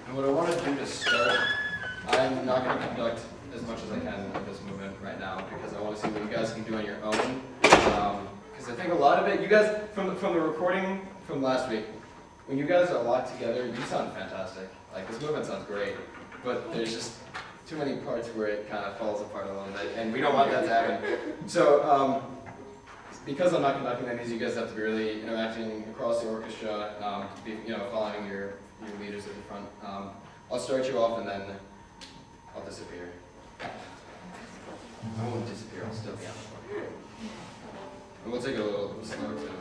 And what I want to do to start, I'm not going to conduct as much as I can of this movement right now because I want to see what you guys can do on your own. Because I think a lot of it, you guys, from the recording from last week, when you guys are locked together, you sound fantastic. Like, this movement sounds great, but there's just too many parts where it kind of falls apart a little bit, and we don't want that to happen. So, because I'm not conducting that means you guys have to be really interacting across the orchestra, following your leaders at the front. I'll start you off and then I'll disappear. I won't disappear, I'll still be on the floor. And we'll take it a little slower too.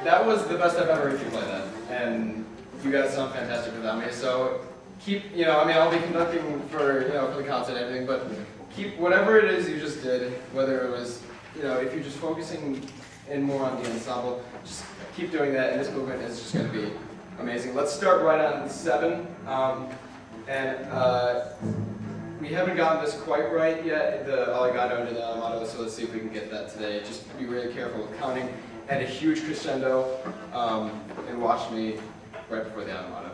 That was the best I've ever heard you play that, and you guys sound fantastic without me. So keep, I'll be conducting for the concert and everything, but keep whatever it is you just did, whether it was, if you're just focusing in more on the ensemble, just keep doing that, and this movement is just going to be amazing. Let's start right on 7, we haven't gotten this quite right yet, the Allegado into the Amato, so let's see if we can get that today. Just be really careful with counting. And a huge crescendo, and watch me right before the Amato.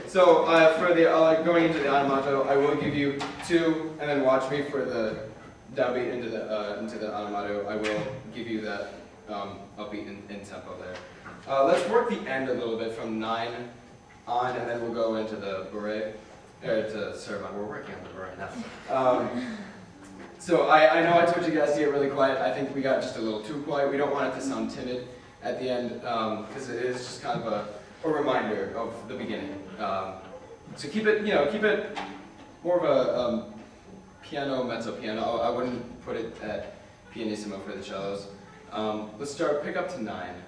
So for the going into the Amato, I will give you 2, and then watch me for the downbeat into the animato, I will give you that upbeat in tempo there. Let's work the end a little bit from 9 on, and then we'll go into the bourrée, to Sarabande. We're working on the bourrée now. So I know I told you guys to get really quiet. I think we got just a little too quiet. We don't want it to sound timid at the end, because it is just kind of a reminder of the beginning. So keep it more of a piano, mezzo piano. I wouldn't put it at pianissimo for the cellos. Let's pick up to 9.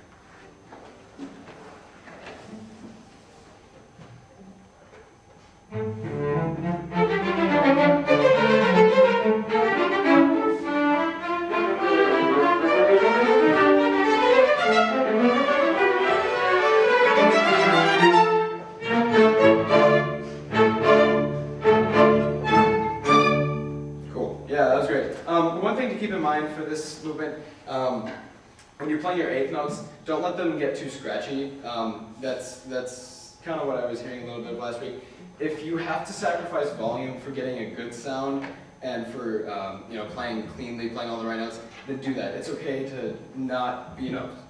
One thing to keep in mind for this movement, when you're playing your eighth notes, don't let them get too scratchy. That's kind of what I was hearing a little bit of last week. If you have to sacrifice volume for getting a good sound and for playing cleanly, playing all the right notes, then do that. It's okay to not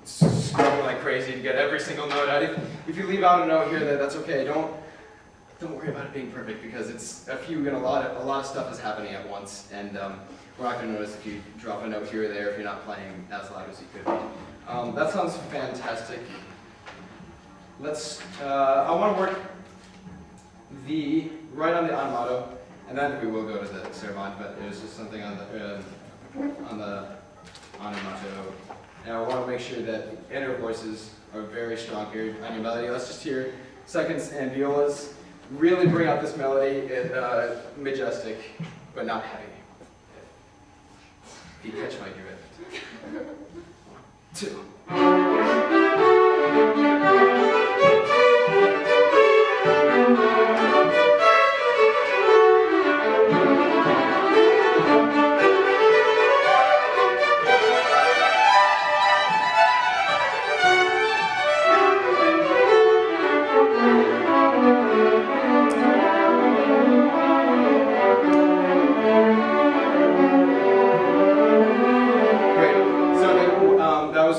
scrubbing like crazy to get every single note out. If you leave out a note here, that's okay. Don't worry about it being perfect, because it's a few and a lot of stuff is happening at once, and we're not going to notice if you drop a note here or there if you're not playing as loud as you could be. That sounds fantastic. I want to work right on the animato, and then we will go to the Sarabande, but it was just something on the animato. And I want to make sure that the inner voices are very strong here on your melody. Let's just hear seconds and violas. Really bring out this melody, majestic, but not heavy. If you catch my drift. 1, 2.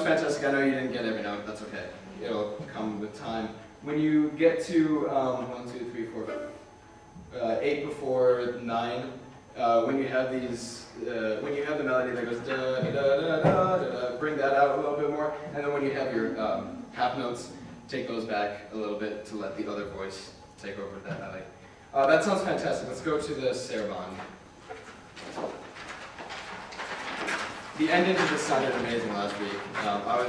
Fantastic. I know you didn't get every note. That's okay. It'll come with time. When you get to 1, 2, 3, 4, 8 before 9, when you have when you have the melody that goes da da da da da, bring that out a little bit more. And then when you have your half notes, take those back a little bit to let the other voice take over that melody. That sounds fantastic. Let's go to the Sarabande. The ending to this sounded amazing last week. I was